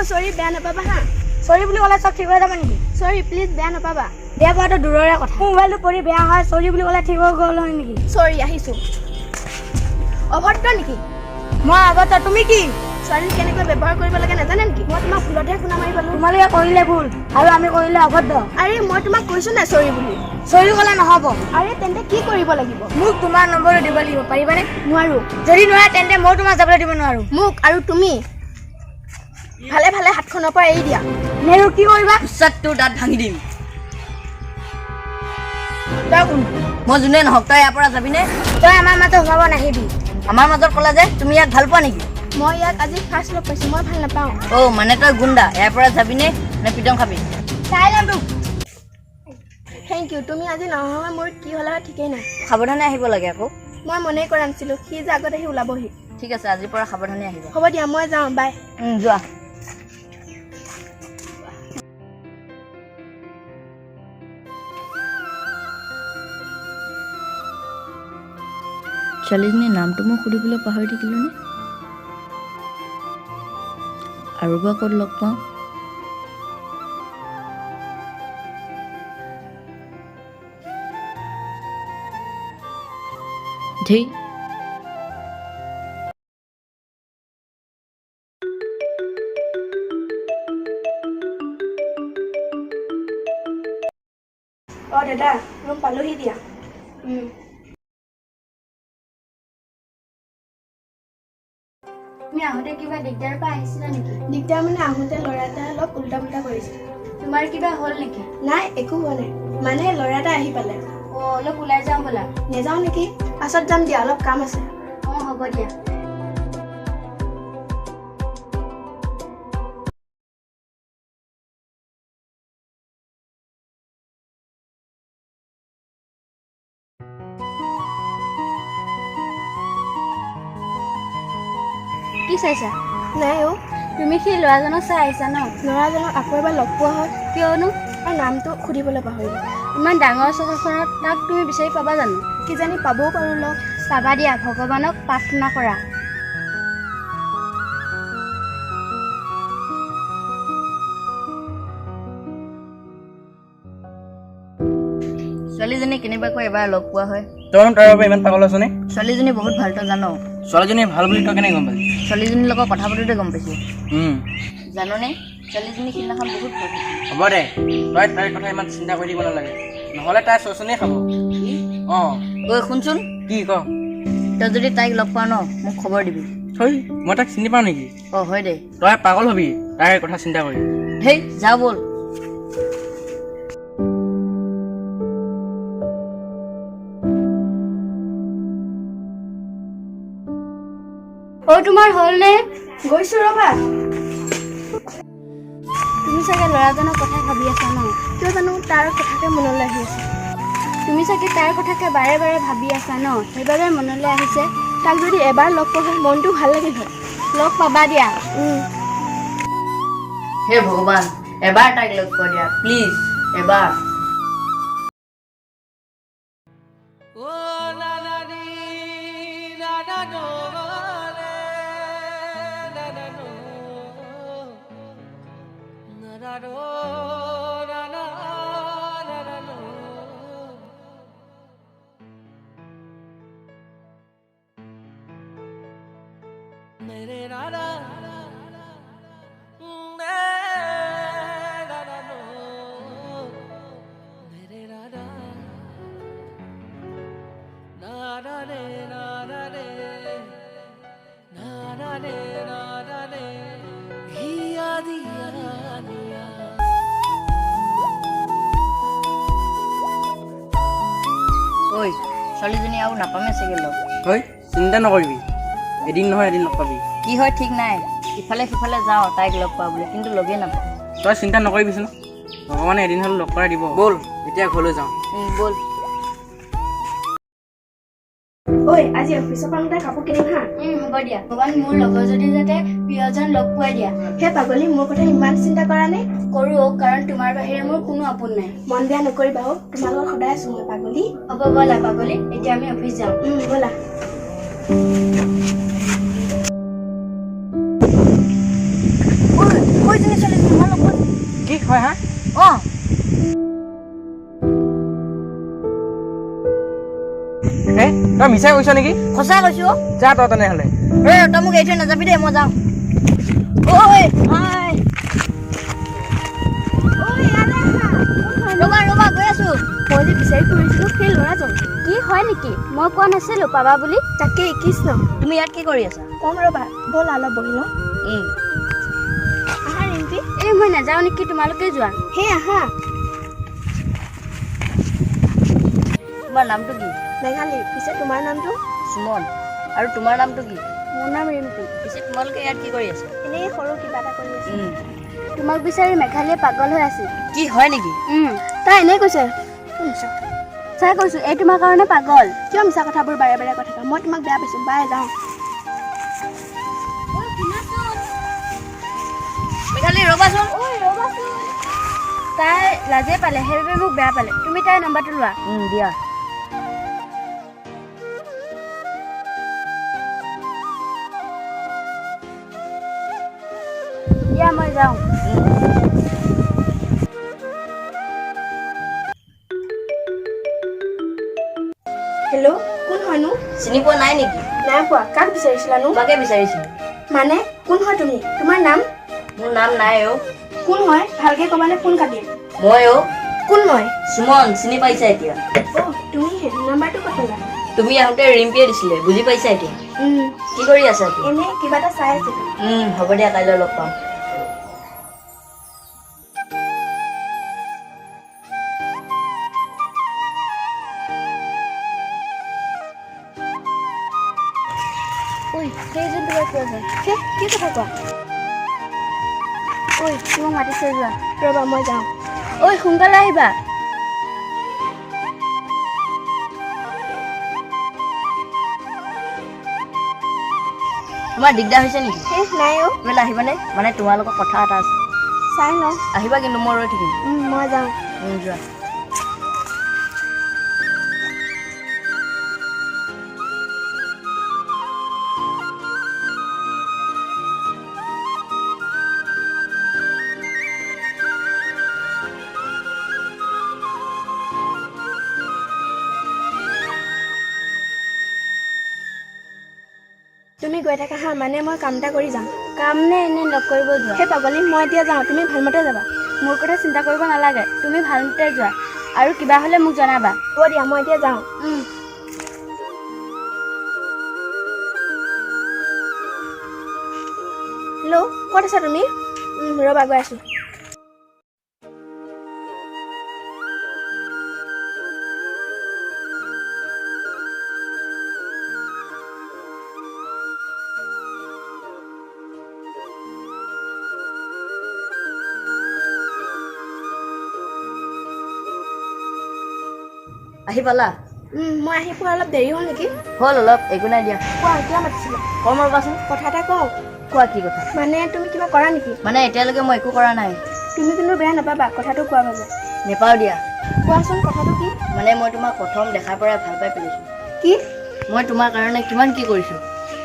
সৰি বেয়া নাপাবা হা সৰি বুলি ক'লে চব ঠিক হৈ যাব নেকি সৰি প্লিজ বেয়া নাপাবা বেয়া পোৱাটো দূৰৰে কথা মোবাইলটো পৰি বেয়া হয় সৰি বুলি ক'লে ঠিক হৈ গ'ল হয় নেকি সৰি আহিছো অভদ্ৰ নেকি মই আগত তুমি কি ছোৱালী কেনেকৈ ব্যৱহাৰ কৰিব লাগে নাজানে নেকি মই তোমাক ভুলতহে খুনা মাৰি পালো তোমালোকে কৰিলে ভুল আৰু আমি কৰিলে অভদ্ৰ আৰে মই তোমাক কৈছো নাই সৰি বুলি সৰি ক'লে নহ'ব আৰে তেন্তে কি কৰিব লাগিব মোক তোমাৰ নম্বৰটো দিব লাগিব পাৰিবানে নোৱাৰো যদি নোৱাৰে তেন্তে মই তোমাক যাবলৈ দিব নোৱাৰো মোক আৰু তুমি ভালে ভালে হাতখনৰ পৰা এৰি দিয়া নেৰু কি কৰিবা পিছত তোৰ দাঁত ভাঙি দিম তই কোন মই যোনে নহওক তই ইয়াৰ পৰা যাবিনে তই আমাৰ মাজত সোমাব নাহিবি আমাৰ মাজত ক'লা যে তুমি ইয়াক ভাল পোৱা নেকি মই ইয়াক আজি ফাৰ্ষ্ট লগ পাইছো মই ভাল নাপাওঁ মানে তই গুণ্ডা ইয়াৰ পৰা যাবিনে নে পিটন খাবি চাই ল'ম তোক থেংক ইউ তুমি আজি নহয় মোৰ কি হ'লে ঠিকেই নাই সাৱধানে আহিব লাগে আকৌ মই মনেই কৰা নাছিলো সি যে আগত আহি ওলাবহি ঠিক আছে আজিৰ পৰা সাৱধানে আহিব হ'ব দিয়া মই যাওঁ বাই যোৱা ছোৱালীজনীৰ নামটো মই সুধিবলৈ পাহৰি থাকিলোনে আৰু বা ক'ত লগ পাওঁ ধেই দাদা ৰুম পালোহি দিয়া তুমি আহোঁতে কিবা দিগদাৰ পৰা আহিছিলা নেকি দিগদাৰ মানে আহোঁতে ল'ৰা এটা অলপ উল্টা পুল্টা কৰিছে তোমাৰ কিবা হ'ল নেকি নাই একো হোৱা নাই মানে ল'ৰা এটা আহি পালে অলপ ওলাই যাওঁ ব'লা নেযাওঁ নেকি পাছত যাম দিয়া অলপ কাম আছে হ'ব দিয়া কি চাইছা নাই তুমি সেই ল'ৰাজনক চাই আহিছা ন ল'ৰাজনক আকৌ এবাৰ লগ পোৱা হয় কিয়নো আৰু নামটো সুধিবলৈ পাহৰিলোঁ ইমান ডাঙৰ চহৰখনত তাক তুমি বিচাৰি পাবা জানো কিজানি পাবও পাৰোঁ লগ পাবা দিয়া ভগৱানক প্ৰাৰ্থনা কৰা ছোৱালীজনী কেনেবাকৈ এবাৰ লগ পোৱা হয় তই তাৰ বাবে ইমান পাগল আছনে ছোৱালীজনী বহুত ভাল তই জান ছোৱালীজনী ভাল বুলি তই কেনেকৈ গম পালি ছোৱালীজনীৰ লগত কথা পাতোঁতে গম পাইছোঁ জাননে ছোৱালীজনী সিদিনাখন বহুত ভাল হ'ব দে তই তাইৰ কথা ইমান চিন্তা কৰি থাকিব নালাগে নহ'লে তাই চচনেই খাব ঐ শুনচোন কি ক তই যদি তাইক লগ পাৱ ন মোক খবৰ দিবি থৈ মই তাক চিনি পাওঁ নেকি হয় দে তই পাগল হবি তাইৰ কথা চিন্তা কৰি হেই যাওঁ ব'ল তোমাৰ হ'লনে গৈছোঁ ৰ'বা তুমি চাগে ল'ৰাজনৰ কথা ভাবি আছা ন কিয় জানো তাৰ কথাকে মনলৈ আহি আছে তুমি চাগে তাৰ কথাকে বাৰে বাৰে ভাবি আছা ন সেইবাবে মনলৈ আহিছে তাক যদি এবাৰ লগ পোৱা হয় মনটো ভাল লাগিল হয় লগ পাবা দিয়া হে ভগৱান এবাৰ তাইক লগ পোৱা দিয়া প্লিজ এবাৰ ঐ ছোৱালীজনী আৰু নাপামে চাগে লগ তই চিন্তা নকৰিবি এদিন নহয় এদিন লগ পাবি কি হয় ঠিক নাই ইফালে সিফালে যাওঁ তাইক লগ পাওঁ বুলি কিন্তু লগেই নাপাওঁ তই চিন্তা নকৰিবিচোন ভগৱানে এদিন হ'লেও লগ কৰাই দিব ব'ল এতিয়া ঘৰলৈ যাওঁ ব'ল ঐ আজি অফিচৰ পৰা আহোঁতে কাপোৰ কিনিম হা হ'ব দিয়া ভগৱান মোৰ লগৰ যদি যাতে প্ৰিয়জন লগ পোৱাই দিয়া সেই পাগলী মোৰ কথা ইমান চিন্তা কৰা নে কৰোঁ কাৰণ তোমাৰ বাহিৰে মোৰ কোনো আপোন নাই মন বেয়া নকৰিবা তোমাৰ লগত সদায় আছো মই পাগলী হ'ব ব'লা পাগলী এতিয়া আমি অফিচ যাওঁ ব'লা ঐ মিছাই কৈছ নেকি সঁচা কৈছো যা তই তেনেহ'লে তই মোক এৰি থৈ নাযাবি দেই মই যাওঁ ঐ হাই ৰ'বা ৰ'বা গৈ আছো মই যে বিচাৰি ফুৰিছিলোঁ সেই ল'ৰাজন। কি হয় নেকি? মই কোৱা নাছিলোঁ পাবা বুলি। তাকেই কৃষ্ণ। তুমি ইয়াত কি কৰি আছা কম ৰ'বা, ব'লা অলপ বহি লওঁ। উম আহা ৰিম্পী। এই মই নাযাওঁ নেকি, তোমালোকে যোৱা। সেই আহা। তোমাৰ নামটো কি মেঘালী, পিছে তোমাৰ নামটো? সুমন আৰু তোমাৰ নামটো কি মোৰ নাম ৰিম্পী। পিছে তোমালোকে ইয়াত কি কৰি আছা এনেই সৰু কিবা এটা কৰি আছোঁ। তোমাক বিচাৰি মেঘালীয়ে পাগল হৈ আছিল। কি হয় নেকি তাই এনেই কৈছে। চাই কৈছোঁ, এই তোমাৰ কাৰণে পাগল। কিয় মিছা কথাবোৰ বাৰে বাৰে কৈ থাকা? মই তোমাক বেয়া পাইছোঁ। বাই যাওঁ। মেঘালী ৰ'বাচোন তাই লাজে পালে, সেইবাবে মোক বেয়া পালে। তুমি তাইৰ নম্বৰটো লোৱা। দিয়া দিয়া মই যাওঁ। হেল্ল', কোন হয়নো? চিনি পোৱা নাই নেকি নাই পোৱা। কাক বিচাৰিছিলানো? তোমাকে বিচাৰিছিলোঁ মানে কোন হয় তুমি? তোমাৰ নাম? মোৰ নাম নাই কোন হয়? ভালকে ক'বানে ফোন কাটিম। মই কোন মই? সুমন চিনি পাইছা এতিয়া অ' তুমিহে। নাম্বাৰটো ক'ত পালা? তুমি আহোঁতে ৰিম্পীয়ে দিছিলে বুজি পাইছা এতিয়া কি কৰি আছা এতিয়া এনেই কিবা এটা চাই আছিলোঁ। হ'ব দিয়া কাইলৈ লগ পাম ঐ সেইজন তোমাৰ কোৱা হয়। কি কথা কোৱা? ঐ তোমাক মাতিছে, যোৱা। ৰ'বা মই যাওঁ। ঐ সোনকালে আহিবা। তোমাৰ দিগদাৰ হৈছে নেকি নাই অ'। বোলে আহিবানে মানে তোমাৰ লগত কথা এটা আছে চাই লওঁ। আহিবা কিন্তু মই ৰৈ থাকিম মই যাওঁ। যোৱা তুমি গৈ থাকা হা, মানে মই কাম এটা কৰি যাম। কাম নে এনেই লগ কৰিব যোৱা? সেই পাগলী, মই এতিয়া যাওঁ। তুমি ভালমতে যাবা। মোৰ কথা চিন্তা কৰিব নালাগে, তুমি ভালমতে যোৱা। আৰু কিবা হ'লে মোক জনাবা। হ'ব দিয়া, মই এতিয়া যাওঁ। হেল্ল', ক'ত আছা তুমি? ৰ'বা গৈ আছোঁ। আহি পালা মই আহি পোৱা অলপ দেৰি হ'ল নেকি? হ'ল অলপ একো নাই দিয়া কোৱা, কিয় মাতিছিলা? কম ৰ'বাচোন কথা এটা কওঁ। কোৱা কি কথা মানে তুমি কিবা কৰা নেকি? মানে এতিয়ালৈকে মই একো কৰা নাই তুমি কিন্তু বেয়া নাপাবা কথাটো কোৱা বাবে। নেপাওঁ দিয়া কোৱাচোন কথাটো কি? মানে মই তোমাক প্ৰথম দেখাৰ পৰাই ভাল পাই পেলাইছোঁ কি? মই তোমাৰ কাৰণে কিমান কি কৰিছোঁ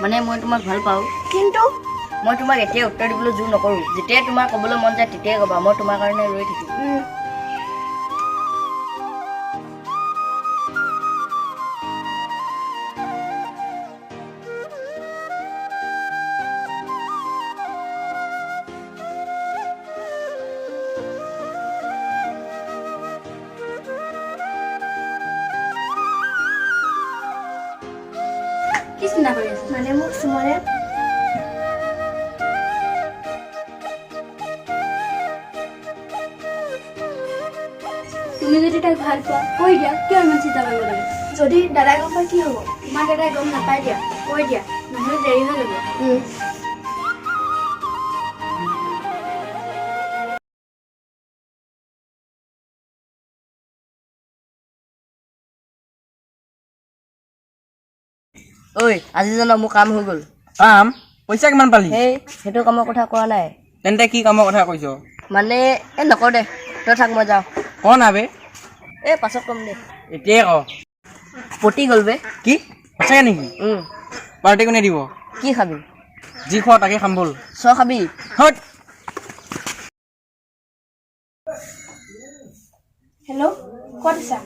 মানে মই তোমাক ভাল পাওঁ কিন্তু মই তোমাক এতিয়া উত্তৰ দিবলৈ জোৰ নকৰোঁ যেতিয়াই তোমাৰ ক'বলৈ মন যায় তেতিয়াই ক'বা মই তোমাৰ কাৰণে ৰৈ থাকিম কি চিন্তা কৰি আছা? মানে মোক সুমনে তুমি যদি তাইক ভাল পোৱা কৈ দিয়া, কিয় ইমান চিন্তা কৰিব লাগে? যদি দাদাই গম পায় কি হ'ব? তোমাৰ দাদাই গম নাপাই দিয়া, কৈ দিয়া, নহ'লে দেৰি হৈ যাব। ঐ আজি জানো মোৰ কাম হৈ গ'ল কাম পইচা কিমান পালি সেই সেইটো কামৰ কথা কোৱা নাই তেন্তে কি কামৰ কথা কৈছ মানে নকৰ দে তই থাক মই যাওঁ ক না বে পাছত কম দে এতিয়াই ক পতি গ'ল বে কি সঁচাকৈ নেকি পাৰ্টি কোনে দিব কি খাবি যি খোৱা তাকে খাম ব'ল খাবি হত হেল্ল', ক'ত আছা?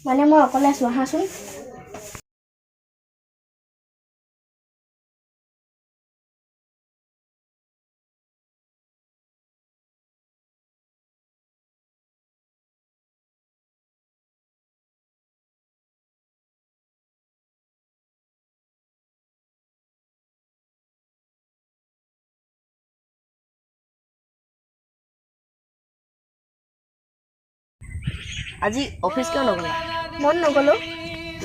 মানে মই অকলে আছোঁ, আহাচোন। আজি অফিচ কিয় নগলা? মন নগ'লো।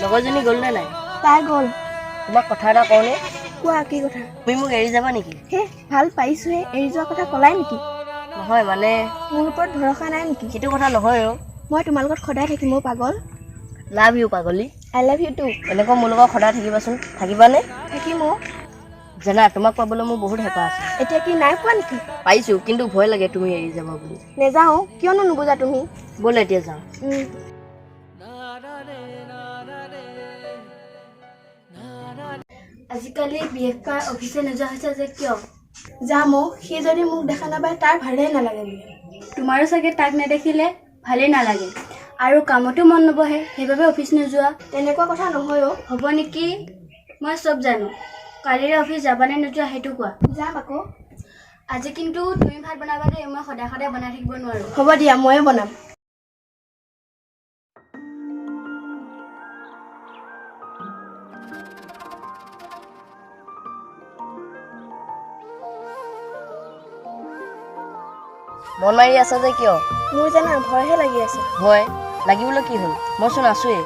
লগৰজনী গ'ল নে নাই? তাই গ'ল। তোমাক কথা এটা কওঁনে? কোৱা কি কথা? তুমি মোক এৰি যাবা নেকি? হে ভাল পাইছোহে, এৰি যোৱা কথা ক'লাই নেকি? নহয় মানে মোৰ ওপৰত ভৰসা নাই নেকি? সেইটো কথা নহয় অ'। মই তোমাৰ লগত সদায় থাকিম অ' পাগল। লাভ ইউ পাগলী। I love you too. এনেকুৱা মোৰ লগত সদায় থাকিবাচোন। থাকিবানে? থাকিম অ'। জানা তোমাক পাবলৈ মোৰ বহুত হেঁপাহ আছে। এতিয়া কি নাই পোৱা নেকি? পাইছোঁ কিন্তু ভয় লাগে তুমি এৰি যাবা বুলি। নেযাওঁ, কিয়নো নুবুজা তুমি? ব'ল এতিয়া যাওঁ। আজিকালি বিশেষকৈ অফিচে নোযোৱা হৈছে যে কিয়? যাম অ', সি যদি মোক দেখা নাপায় তাৰ ভালেই নালাগে বোলে। তোমাৰো চাগে তাক নেদেখিলে ভালেই নালাগে আৰু কামতো মন নবহে, সেইবাবে অফিচ নোযোৱা। তেনেকুৱা কথা নহয় অ'। হ'ব নেকি? মই চব জানো। কালিৰে অফিচ যাবানে নোযোৱা সেইটো কোৱা। যাম আকৌ। আজি কিন্তু তুমি ভাত বনাবা দেই, মই সদায় সদায় বনাই থাকিব নোৱাৰোঁ। হ'ব দিয়া, ময়ে বনাম। মন মাৰি আছা যে কিয়? মোৰ জানা ভয়হে লাগি আছে। ভয় লাগিবলৈ কি হ'ল? মইচোন আছোৱেই।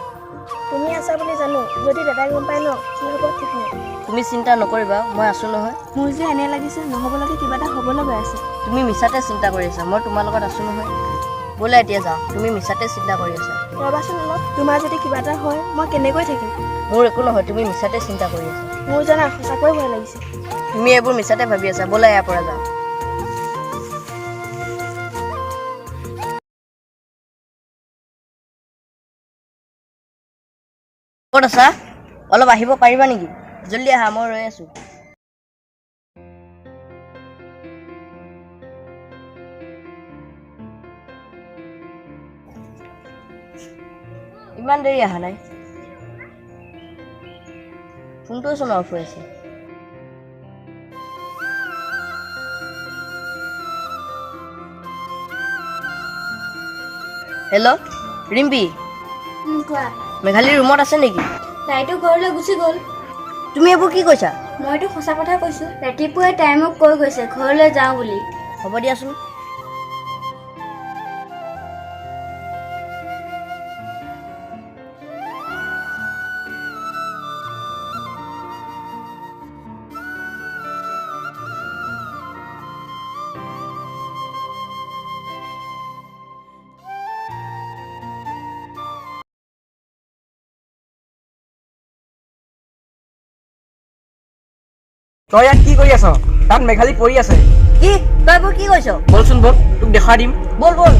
তুমি আছা বুলি জানো, যদি দাদাই গম পাই ন কি হ'ব ঠিক নাই। তুমি চিন্তা নকৰিবা, মই আছোঁ নহয়। মোৰ যে এনে লাগিছে নহ'বলৈকে কিবা এটা হ'বলৈ গৈ আছে। তুমি মিছাতে চিন্তা কৰি আছা, মই তোমাৰ লগত আছোঁ নহয়। ব'লা এতিয়া যাওঁ, তুমি মিছাতে চিন্তা কৰি আছা। ৰ'বাচোন অলপ, তোমাৰ যদি কিবা এটা হয় মই কেনেকৈ থাকিম? মোৰ একো নহয়, তুমি মিছাতে চিন্তা কৰি আছা। মোৰ জানা সঁচাকৈ ভয় লাগিছে। তুমি এইবোৰ মিছাতে ভাবি আছা, ব'লা ইয়াৰ পৰা যাওঁ। ক'ত আছা? অলপ আহিব পাৰিবা নেকি? জল্দি আহা, মই ৰৈ আছোঁ। ইমান দেৰি অহা নাই, ফোনটোও চোন অফ হৈ আছে। হেল্ল' ৰিম্পী, কোৱা। মেঘালী ৰুমত আছে নেকি? তাইতো ঘৰলৈ গুচি গ'ল। তুমি এইবোৰ কি কৈছা? মইতো সঁচা কথা কৈছোঁ। ৰাতিপুৱাই তাই মোক কৈ গৈছে ঘৰলৈ যাওঁ বুলি। হ'ব দিয়াচোন। তই ইয়াত কি কৰি আছ? তাত মেঘালী পৰি আছে। কি তই এইবোৰ কি কৈছ? বলচোন বল, তোক দেখুৱাই দিম। ব'ল ব'ল।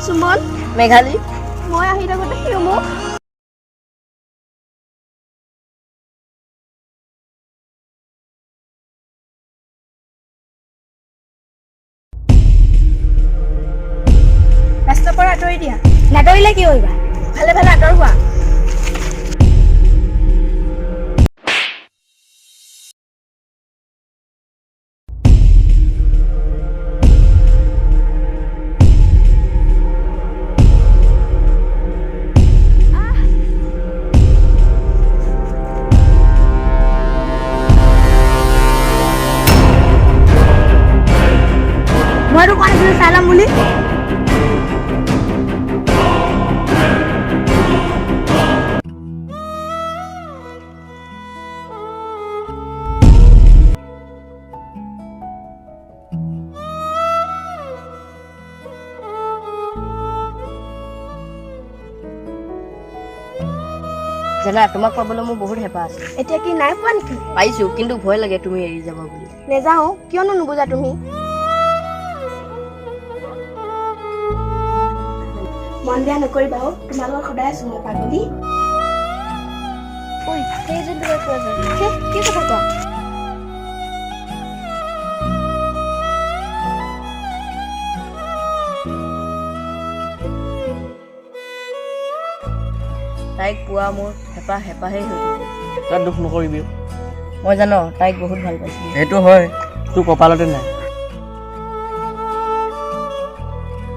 সুমন, মেঘালী, মই আহি থাকোঁতে সিও মোক ৰাস্তাৰ পৰা আঁতৰি দিয়া। নাটৰিলে কি কৰিবা? ভালে ভালে আঁতৰ হোৱা। মইতো কোৱা নাছিলোঁ চাই ল'ম বুলি। জানা তোমাক পাবলৈ মোৰ বহুত হেঁপাহ আছে। এতিয়া কি নাই পোৱা নেকি? পাইছোঁ কিন্তু ভয় লাগে তুমি এৰি যাবা বুলি। নেযাওঁ, কিয়নো নুবুজা তুমি? মন বেয়া নকৰিবা অ', তোমাৰ লগত সদায় আছোঁ মই পাগলী। ঐ সেইজন তোমাৰ পোৱা যায়। কি কথা কোৱা? তাইক পোৱা মোৰ হেঁপাহেই হৈ থাকিব। তই দুখ নকৰিবি। মই জানো তাইক বহুত ভাল পাইছিলোঁ। সেইটো হয়, তোৰ কপালতে নাই।